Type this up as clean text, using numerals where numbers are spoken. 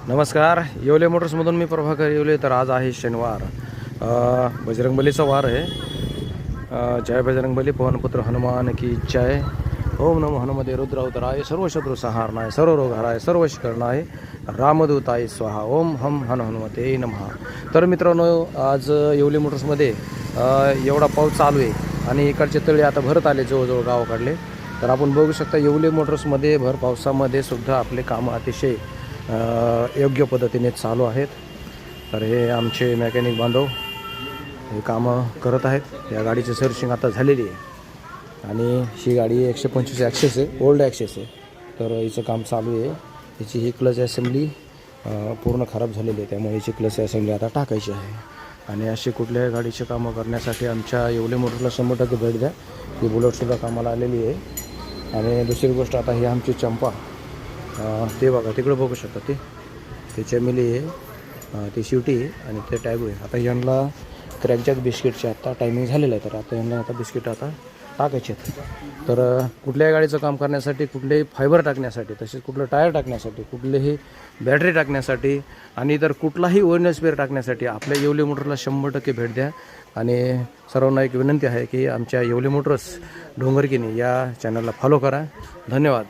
नमस्कार. येवले मोटर्समधून मी प्रभाकर येवले. तर आज आहे शनिवार, बजरंगबलीचा वार आहे. जय बजरंगबली, पवनपुत्र हनुमान की जय. ओम नमो हनुमते रुद्रावताराय, सर्व शत्रु संहारणाय, सर्व रोग हराय, सर्व शिकरणाय, रामदूताय स्वाहा. ओम हम हनुमते नमः. तर मित्रांनो, आज येवले मोटर्समध्ये एवढा पाऊस चालू आहे आणि इकडचे तळे आता भरत आले जवळजवळ गावाकडले. तर आपण बघू शकता येवले मोटर्समध्ये भर पावसामध्ये सुद्धा आपले कामं अतिशय योग्य पद्धतीने चालू आहेत. तर हे आमचे मेकॅनिक बांधव हे कामं करत आहेत. या गाडीची सर्व्हिसिंग आता झालेली आहे आणि ही गाडी 125 ॲक्सेस आहे, ओल्ड ॲक्सेस आहे. तर हिचं काम चालू आहे. हिची ही क्लच असेंब्ली पूर्ण खराब झालेली आहे, त्यामुळे हिची क्लच असेंब्ली आता टाकायची आहे. आणि असे कुठल्याही गाडीचे कामं करण्यासाठी आमच्या येवले मोटर्सला 100% भेट द्या. ही बुलेटसुद्धा कामाला आलेली आहे. आणि दुसरी गोष्ट, आता ही आमची चंपा, ते बघा तिकडं बघू शकता, ते चमेली आहे, ती शिवटी आहे आणि ते टॅगो आहे. आता यांना क्रॅकजॅक बिस्किटचे आता टायमिंग झालेलं आहे. तर आता यांना आता बिस्किट आता टाकायचे आहेत. तर कुठल्याही गाडीचं काम करण्यासाठी, कुठलेही फायबर टाकण्यासाठी, तसेच कुठलं टायर टाकण्यासाठी, कुठलेही बॅटरी टाकण्यासाठी आणि इतर कुठलाही ओरिजिनल स्पेअर टाकण्यासाठी आपल्या येवले मोटर्सला 100% भेट द्या. आणि सर्वांना एक विनंती आहे की आमच्या येवले मोटर्स डोंगरकिनी या चॅनलला फॉलो करा. धन्यवाद.